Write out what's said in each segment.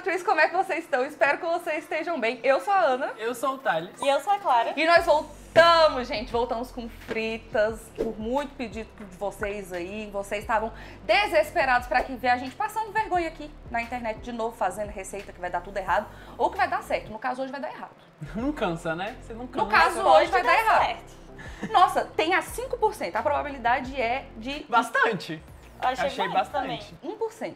Cris, como é que vocês estão? Espero que vocês estejam bem. Eu sou a Ana. Eu sou o Thales. E eu sou a Clara. E nós voltamos, gente. Voltamos com fritas, por muito pedido de vocês aí. Vocês estavam desesperados pra que ver a gente passando vergonha aqui na internet de novo, fazendo receita que vai dar tudo errado ou que vai dar certo. No caso, hoje vai dar errado. Não cansa, né? Você não cansa. No caso, hoje vai dar errado. Certo. Nossa, tem a 5%. A probabilidade é de... Bastante. Achei bastante. Também. 1%.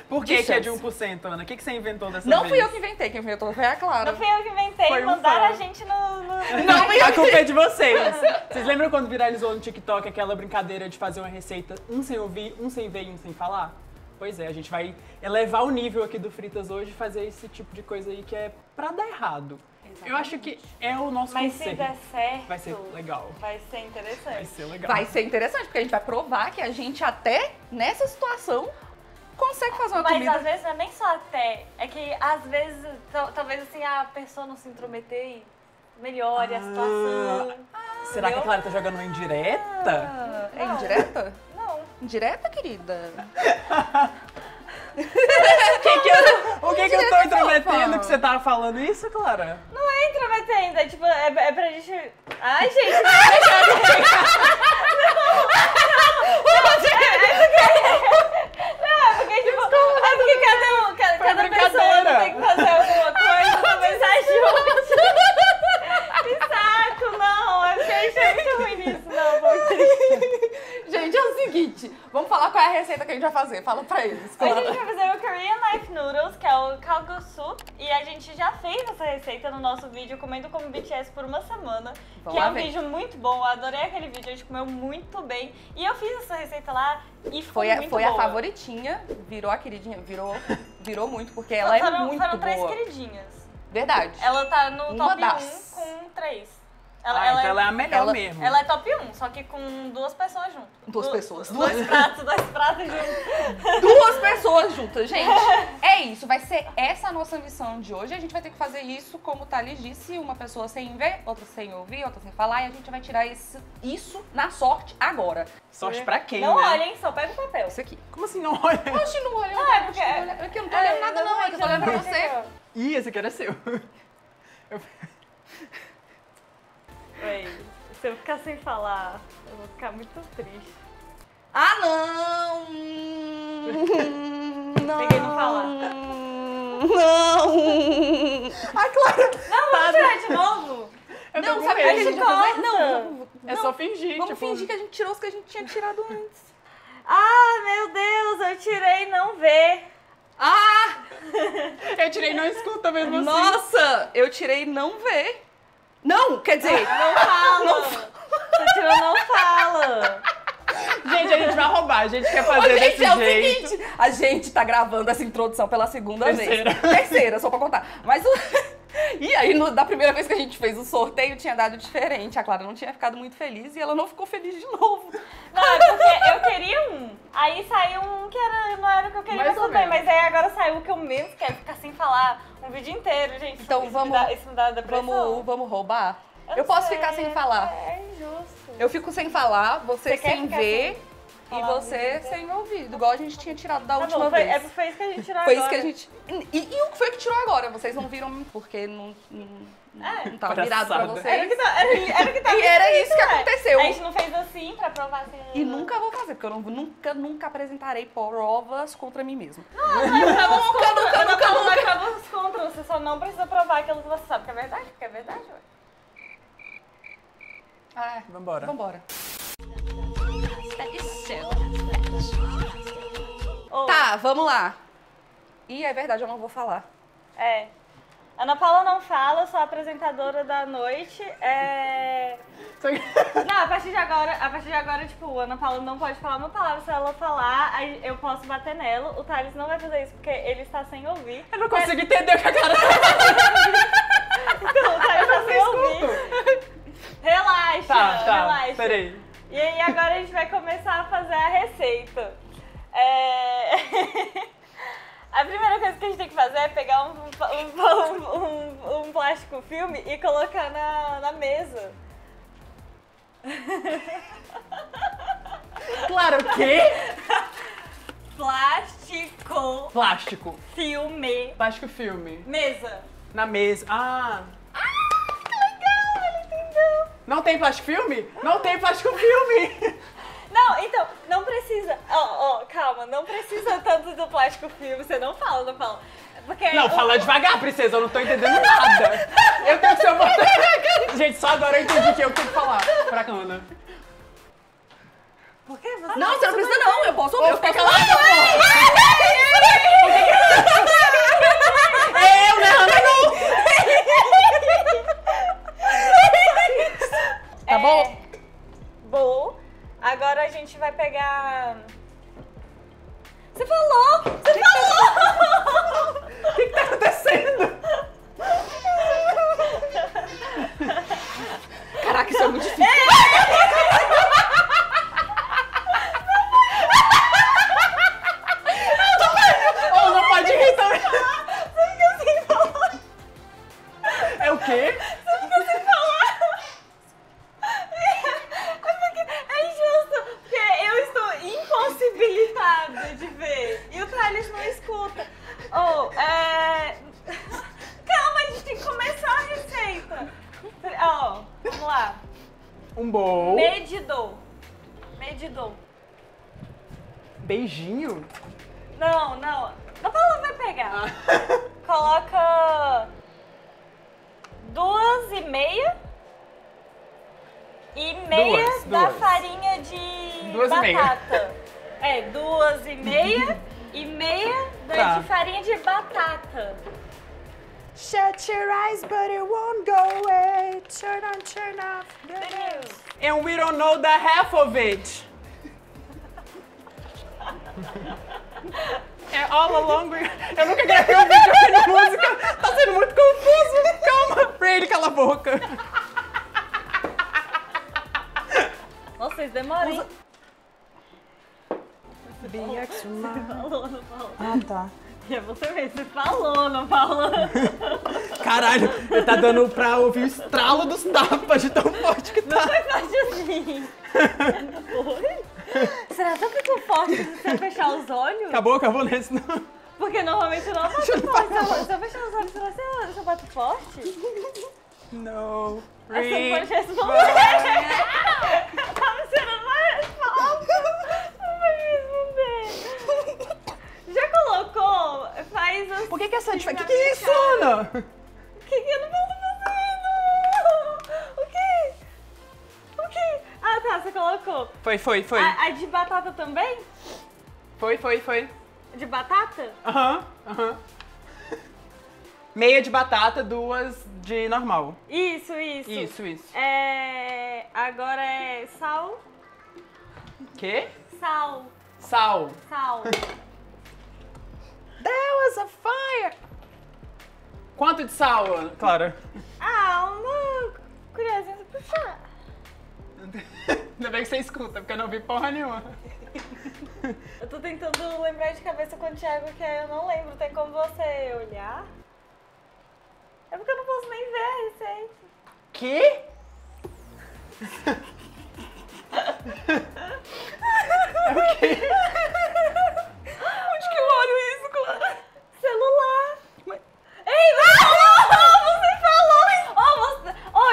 Por que é de 1%, Ana? O que você inventou dessa Não vez? fui eu que inventei, quem inventou foi a Clara. Não fui eu que inventei, Foi um mandaram fã. a gente no... Não, a culpa é de vocês. Vocês lembram quando viralizou no TikTok aquela brincadeira de fazer uma receita, um sem ouvir, um sem ver e um sem falar? Pois é, a gente vai elevar o nível aqui do Fritas hoje e fazer esse tipo de coisa aí que é pra dar errado. Exatamente. Eu acho que é o nosso Mas conselho. se der certo, vai ser legal. Vai ser interessante. Vai ser legal. Vai ser interessante, porque a gente vai provar que a gente até nessa situação consegue fazer uma comida. Mas às vezes não é nem só até, é que às vezes, talvez assim, a pessoa não se intrometer e melhore a situação. Será que a Clara tá jogando uma indireta? É indireta? Não. Indireta, querida? O que eu tô intrometendo que você tava falando isso, Clara? Não é intrometendo, é tipo, é pra gente... Ai, gente, não é porque, tipo, é porque cada pessoa tem que fazer alguma coisa, talvez ajude. Que saco, não, é porque a gente é muito ruim nisso, não, Gente, é o seguinte, vamos falar qual é a receita que a gente vai fazer, fala pra eles. Hoje a gente vai fazer o Korean Knife Noodles, que é o kalguksu, e a gente já fez essa receita no nosso vídeo Comendo como BTS por uma semana, que é um vídeo muito bom, eu adorei aquele vídeo, a gente comeu muito bem, e eu fiz essa receita lá e ficou muito boa. Foi a favoritinha, virou a queridinha, virou muito, porque ela é muito boa. Foram 3 queridinhas. Verdade. Ela tá no Uma top das. 1 com 3. Então ela é a melhor mesmo. Ela é top 1, só que com 2 pessoas juntas. Duas pessoas. Dois pratos juntos. 2 pessoas juntas, gente. É isso, vai ser essa a nossa missão de hoje. A gente vai ter que fazer isso, como o Thales disse, uma pessoa sem ver, outra sem ouvir, outra sem falar, e a gente vai tirar isso na sorte agora. Sorte pra quem, Não né? olhem, só pega o papel. Isso aqui. Como assim não olha? Oxe, não olha. Ah, é porque... É que eu não tô olhando nada não, é que eu tô olhando pra você. Ih, esse aqui era seu. Oi, se eu ficar sem falar, eu vou ficar muito triste. Ah, não! Não! Peguei não falar. Não! Ah, Clara! Não, vamos tirar de novo. Não, sabe o que a gente vai fazer? Não, é só fingir. Vamos tipo... fingir que a gente tirou os que a gente tinha tirado antes. Ah, meu Deus, eu tirei não ver. Ah! Eu tirei não escuta mesmo assim. Nossa! Eu tirei não ver. Não, quer dizer... Não fala. Você tirou não fala. Gente, a gente vai roubar, a gente quer fazer desse é jeito. O seguinte, a gente tá gravando essa introdução pela segunda Terceira. vez. Terceira, só pra contar. Mas E aí, da primeira vez que a gente fez o sorteio, tinha dado diferente. A Clara não tinha ficado muito feliz e ela não ficou feliz de novo. Não, é porque eu queria um. Aí saiu um que não era o que eu queria, Mais ou também. menos. Mas aí agora saiu o que eu menos quero, ficar sem falar um vídeo inteiro, gente. Então isso vamos, isso me dá depressão. vamos roubar? Eu posso ficar sem falar. É injusto. Eu fico sem falar, você Você quer sem ficar ver sem e falar você muito? sem ouvido. Igual a gente tinha tirado da Tá última bom, vez. foi isso que a gente tirou Foi agora. isso que a gente... E o que foi que tirou agora? Vocês não viram porque não tava virado pra Palhaçada. vocês. Era o que tava E era isso que escrito, aconteceu. A gente não fez assim pra provar assim. E nunca vou fazer, porque eu nunca apresentarei provas contra mim mesma. Não é provas contra, você só não precisa provar aquilo que você sabe que é verdade, porque é verdade, ué. Ah, Vambora. Vambora. Ou, Tá, vamos lá. Ih, é verdade, eu não vou falar. É. Ana Paula não fala, eu sou a apresentadora da noite. Não, a partir de agora, tipo, a Ana Paula não pode falar uma palavra. Se ela falar, aí eu posso bater nela. O Thales não vai fazer isso porque ele está sem ouvir. Eu não consigo entender o que a cara tá Então, o Thales está sem ouvir. Relaxa, relaxa. Peraí. E aí agora a gente vai começar a fazer a receita. A primeira coisa que a gente tem que fazer é pegar um plástico filme e colocar na mesa. Claro, o quê? Plástico. Plástico. Filme. Plástico filme. Mesa. Na mesa. Ah! Que legal, ele entendeu. Não tem plástico filme? Não tem plástico filme! Não, então, não precisa. Calma, não precisa tanto do plástico filme. Você não fala. Porque Não, fala devagar, princesa, eu não tô entendendo nada. Eu tenho que ser uma... Gente, só agora eu entendi que eu tenho que falar pra Ana. Por que você Não, você não precisa não, eu posso ouvir. Fica calada, porra! Eu, né, Ana, não! Tá bom? Bom. Agora a gente vai pegar... Você falou! Você falou! O que tá acontecendo? Caraca, isso é muito difícil. Oh, não pode rir também. Você fica sem falar! É o quê? Você fica sem falar! É injusto, porque eu estou impossibilitada de ver e o Thales não escuta. Calma, a gente tem que começar a receita. Vamos lá. Um bowl. Medidor. Beijinho? Não. A Paula vai pegar. Coloca 2,5 e meia da Duas. farinha de 2,5. batata. 2,5 e meia Tá. de farinha de batata. Shut your eyes, but it won't go away. Turn on, turn off. And we don't know the half of it. É all along. Eu nunca gravei um vídeo ouvindo música. Tá sendo muito confuso. Calma. Brady, cala a boca. Nossa, vocês demoram, hein? Falou. Não falou. Ah, tá. E é você mesmo, você falou, não falou. Caralho, ele tá dando pra ouvir o estralo dos tapas de tão forte que tá. Foi forte assim. Foi? Será que eu fico forte se você fechar os olhos? Acabou nesse não. Porque normalmente eu não bato Deixa eu forte. Se eu fechar os olhos, será que eu bato forte? Não. Você não pode responder. Você não vai responder. Não vai responder. Já colocou? Faz assim. Por que essa diferença? Que é isso, Ana? O que eu não posso fazer? O quê? Ah, tá, você colocou. Foi. A de batata também? Foi. De batata? Aham. Meia de batata, 2 de normal. Isso. Isso. Agora é sal. Quê? Sal. There was a fire. Quanto de sal, Ana? Clara? Uma colherzinha pra puxar. Ainda bem que você escuta, porque eu não vi porra nenhuma. Eu tô tentando lembrar de cabeça com o Thiago, que eu não lembro. Tem como você olhar? É porque eu não posso nem ver a receita. Que? É o quê? Onde que eu olho isso, Clara? Celular. Ei, você falou!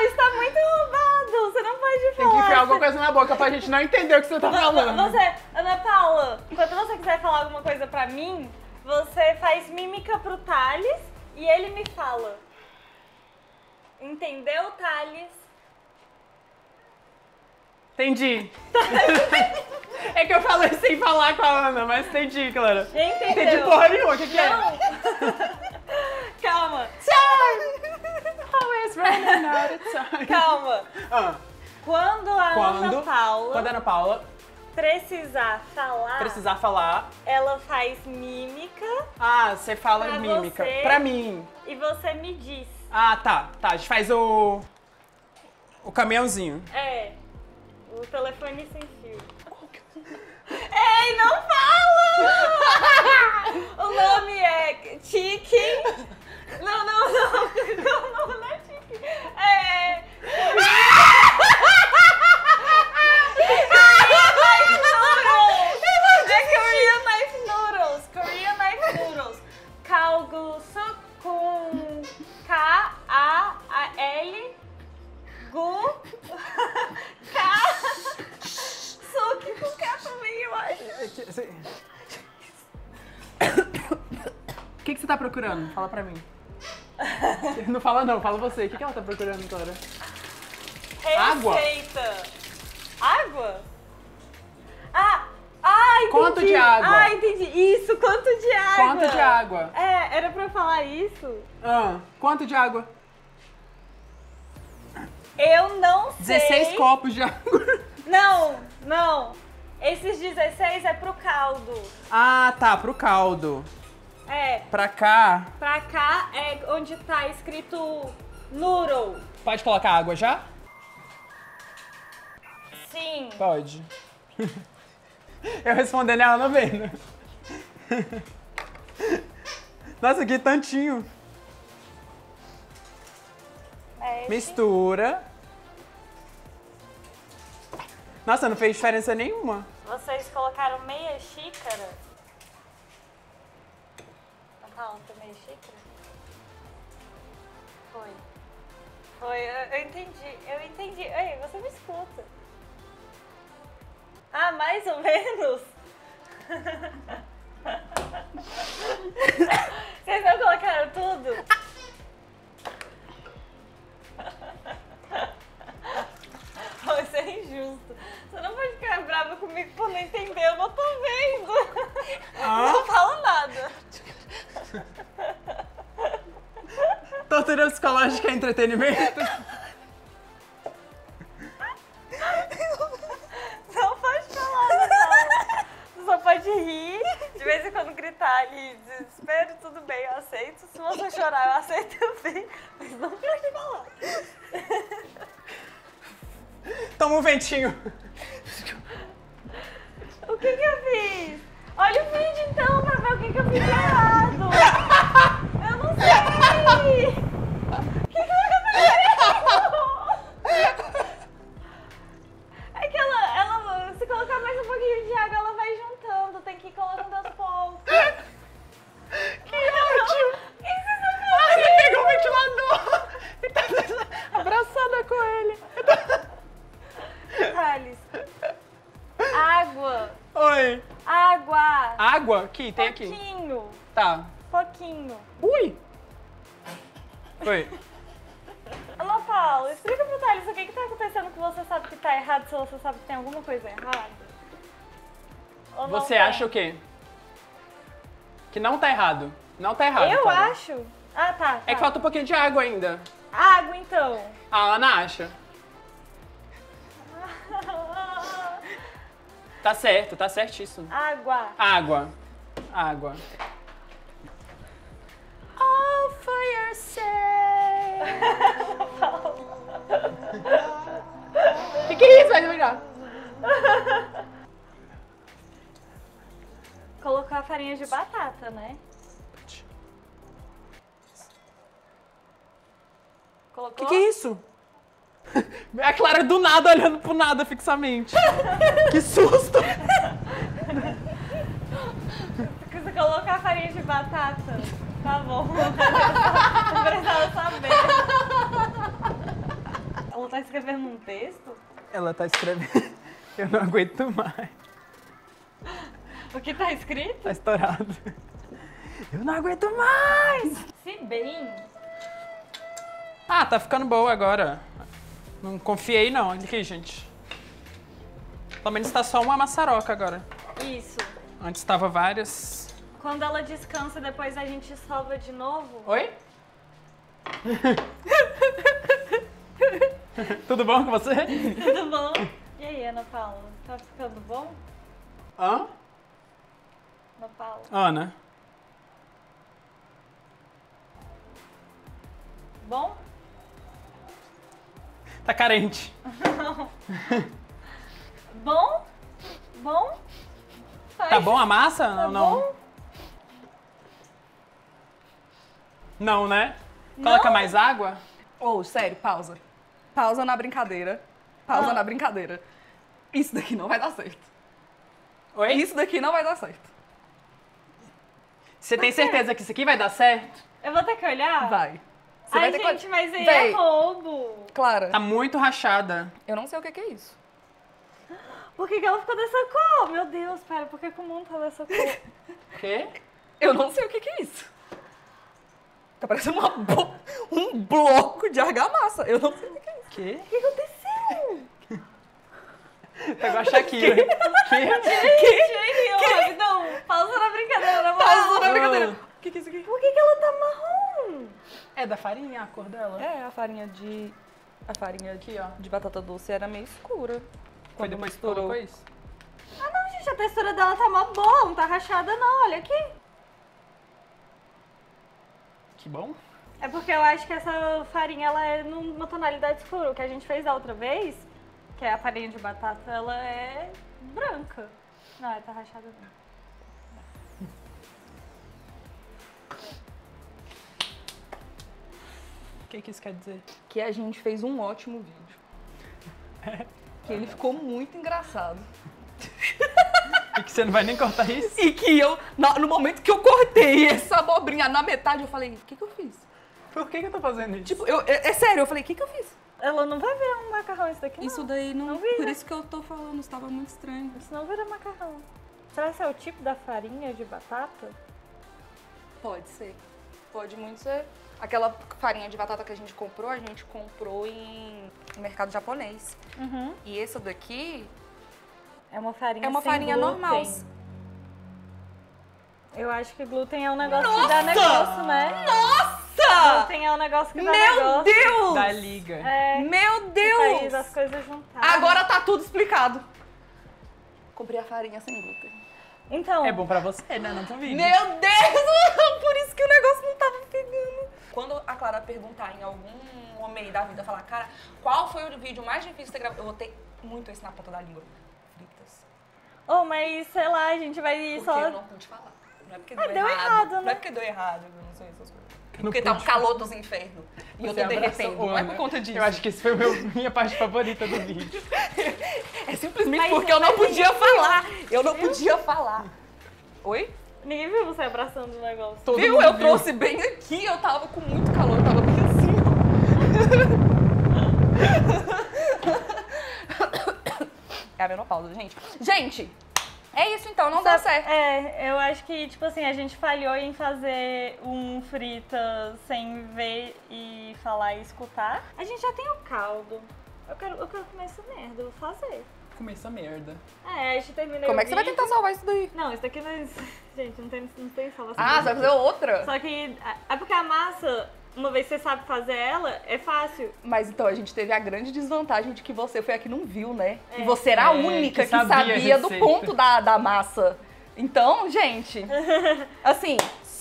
Está muito roubado. Você não pode falar. Tem que enfiar alguma coisa na boca pra gente não entender o que você tá falando. Ana Paula, quando você quiser falar alguma coisa pra mim, você faz mímica pro Thales e ele me fala. Entendeu, Thales? Entendi. É que eu falei sem falar com a Ana, mas entendi, Clara. Entendeu? Entendi porra nenhuma, o que é? Não. Calma. Always running out of time. Calma. Quando a Quando Ana a Ana Paula precisar falar, ela faz mímica você fala pra mímica. você. Pra mim. E você me diz. Tá. A gente faz o caminhãozinho. O telefone sem fio. Ei, não fala! O nome é Chicken. Não. Não é Chicken. The Korean Knife Noodles. que você tá procurando? Fala pra mim. Não fala não, fala você. O que ela tá procurando, Clara? Receita. Água? Entendi. Quanto de água? Entendi. Isso, quanto de água? Quanto de água? Era pra eu falar isso? Quanto de água? Eu não sei. 16 copos de água. Não. Esses 16 é pro caldo. Ah, tá, pro caldo. Pra cá. Pra cá é onde tá escrito noodle. Pode colocar água já? Sim. Pode. Eu respondendo e ela não vendo. Nossa, que tantinho. Mistura. Nossa, não fez diferença nenhuma. Vocês colocaram meia xícara? Não, meia xícara? Foi, eu entendi. Ei, você me escuta. Mais ou menos? Vocês não colocaram tudo? Isso é injusto. Você não pode ficar brava comigo por não entender, eu não tô vendo. Não falo nada. Tortura psicológica é entretenimento? Não pode falar, não. Você só pode rir, de vez em quando gritar ali, desespero, tudo bem, eu aceito. Se você chorar, eu aceito também, mas não pode falar. Toma um ventinho. O que eu fiz? Olha o vídeo então pra ver o que eu fiz de errado. Eu não sei. O que eu fiz de errado? É que ela, se colocar mais um pouquinho de água, ela vai juntando. Tem que ir colocando aos poucos. Que ótimo. O que você tá fazendo? Você pegou o ventilador e tá abraçada com ele. Thales. Água. Oi. Água. Água? Aqui, tem aqui. Pouquinho. Tá. Pouquinho. Ui. Oi. Ana Paula, explica pro Thales o que tá acontecendo que você sabe que tá errado, se você sabe que tem alguma coisa errada. Ou não Você tem? acha o quê? Que não tá errado. Não tá errado. Eu Clara. acho. Tá. É que falta um pouquinho de água ainda. Água, então. A Ana acha. Tá certo, tá certíssimo. Água. Água. Água. All for your sake. Que é isso? Vai devagar. Colocou a farinha de batata, né? Colocou? Que é isso? É a Clara do nada olhando pro nada fixamente. Que susto! Você colocou a farinha de batata. Tá bom. Não precisava saber. Ela tá escrevendo um texto? Ela tá escrevendo. Eu não aguento mais. O que tá escrito? Tá estourado. Eu não aguento mais! Se bem... Tá ficando boa agora. Não confiei não. Olha aqui, gente. Pelo menos tá só uma maçaroca agora. Isso. Antes tava várias. Quando ela descansa, depois a gente sova de novo. Oi? Tudo bom com você? Tudo bom? E aí, Ana Paula? Tá ficando bom? Hã? Ana Paula? Ana. Bom? Tá carente. Bom? Bom? Tá bom a massa? Tá Não. bom? Não, né? Coloca Não? mais água? Sério, pausa. Pausa na brincadeira. Pausa na brincadeira. Isso daqui não vai dar certo. Oi? Isso daqui não vai dar certo. Você tem certeza que isso aqui vai dar certo? Eu vou ter que olhar? Vai. Você Ai, vai ter gente, que... mas aí Véi, é roubo. Clara, Tá muito rachada. eu não sei o que é isso. Por que ela ficou dessa cor? Meu Deus, pera, por que o mundo tá dessa cor? O quê? Eu não sei o que é isso. Tá parecendo um bloco de argamassa. Eu não sei o que é isso. Quê? O que aconteceu? Pegou a Shakira. Não, pausa na brincadeira, na moral. Pausa na brincadeira. O que é isso aqui? Por que ela tá marrom? É da farinha a cor dela? É, a farinha Aqui, ó. de batata doce era meio escura. Foi Quando depois que misturou. colocou isso? Ah, não, gente, a textura dela tá mó boa, não tá rachada não, olha aqui. Que bom. É porque eu acho que essa farinha, ela é numa tonalidade escura. O que a gente fez da outra vez, que é a farinha de batata, ela é branca. Não, ela tá rachada não. O que isso quer dizer? Que a gente fez um ótimo vídeo. Que ele ficou muito engraçado. E que você não vai nem cortar isso? E que eu, no momento que eu cortei essa abobrinha na metade, eu falei, o que eu fiz? Por que eu tô fazendo isso? Tipo, é sério, eu falei, o que eu fiz? Ela não vai virar um macarrão isso daqui, não. Isso daí não vira. por isso que eu tô falando, estava muito estranho. Isso não vira macarrão. Será que é o tipo da farinha de batata? Pode ser. Pode muito ser. Aquela farinha de batata que a gente comprou em mercado japonês. Uhum. E essa daqui É uma farinha é uma sem farinha glúten. normal. Eu acho que glúten é um negócio que dá negócio, né? Nossa! Glúten é um negócio que dá Meu negócio. Deus! Da liga. É, Meu que Deus! faz as coisas juntarem. Agora tá tudo explicado. Comprei a farinha sem glúten. Então, É bom pra você, né? Não pra vídeo. Meu Deus! Por isso que o negócio não tava pegando. Quando a Clara perguntar em algum momento da vida, falar, cara, qual foi o vídeo mais difícil de ter gravado? Eu vou ter muito isso na ponta da língua. Fritas. mas sei lá, a gente vai Porque só... eu não pude falar. Não é porque deu, deu errado, né? Não é porque deu errado, eu não sei essas coisas. não Porque tá um pude calor dos infernos. E eu Você tô abraçou derretendo. Não é Ana. por conta disso. Eu acho que esse foi minha parte favorita do vídeo. É simplesmente Mas- porque eu não mas podia ninguém falar. Eu não podia falar. Oi? Ninguém viu você abraçando o negócio. Todo Viu? mundo Eu viu. trouxe bem aqui, eu tava com muito calor, eu tava bem assim. É a menopausa, gente. Gente, é isso então, não deu certo. Eu acho que, tipo assim, a gente falhou em fazer um frita sem ver e falar e escutar. A gente já tem o caldo. Eu quero comer essa merda, eu vou fazer. Comer essa merda. A gente termina Como o é que você vai vídeo. tentar salvar isso daí? Não, isso daqui não é... Gente, não tem salvação. Ah, você vai fazer outra? Só que... É porque a massa, uma vez que você sabe fazer ela, é fácil. Mas então, a gente teve a grande desvantagem de que você foi a que não viu, né? E você era a única que que sabia a do receita. ponto da massa. Então, gente, assim,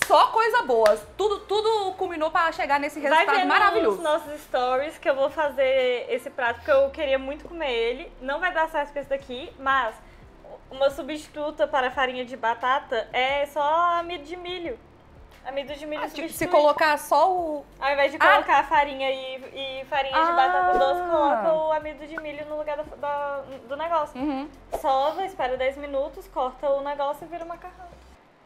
só coisa boa. Tudo culminou pra chegar nesse Vai resultado ver maravilhoso. nos nossos stories que eu vou fazer esse prato, porque eu queria muito comer ele. Não vai dar certo com esse daqui, mas uma substituta para a farinha de batata é só amido de milho. Amido de milho Tipo, substitui. se colocar só o... Ao invés de colocar farinha e farinha de batata doce, coloca o amido de milho no lugar do negócio. Uhum. Sova, espera 10 minutos, corta o negócio e vira macarrão.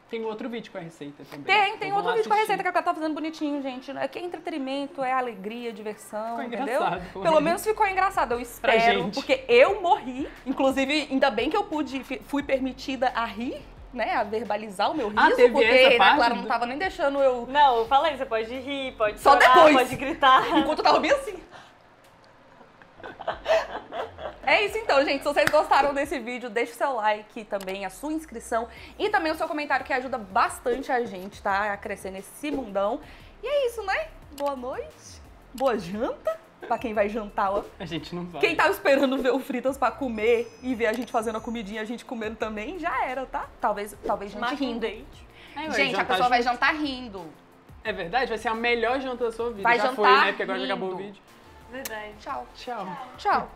Tem outro vídeo com a receita também. Tem Então outro vão lá vídeo com a assistir. receita que ela tá fazendo bonitinho, gente. Aqui é entretenimento, é alegria, diversão, Ficou entendeu? engraçado, Pelo menos ficou engraçado, eu espero. gente. Porque eu morri. Inclusive, ainda bem que eu fui permitida a rir, né? A verbalizar o meu riso. teve porque essa a parte Clara do- não tava nem deixando eu... Não, eu falei, você pode rir, pode Só chorar, depois. pode gritar. Enquanto eu tava bem assim. É isso então, gente. Se vocês gostaram desse vídeo, deixe o seu like também, a sua inscrição e também o seu comentário, que ajuda bastante a gente, tá? A crescer nesse mundão. E é isso, né? Boa noite, boa janta pra quem vai jantar, ó. A gente não vai. Quem tava esperando ver o Fritas pra comer e ver a gente fazendo a comidinha, a gente comendo também, já era, tá? Talvez gente Marca um rindo. date. Gente, a pessoa vai jantar rindo. É verdade? Vai ser a melhor janta da sua vida. Vai Já jantar foi, né? Porque agora já acabou o rindo. vídeo. Verdade. Tchau. Tchau. Tchau.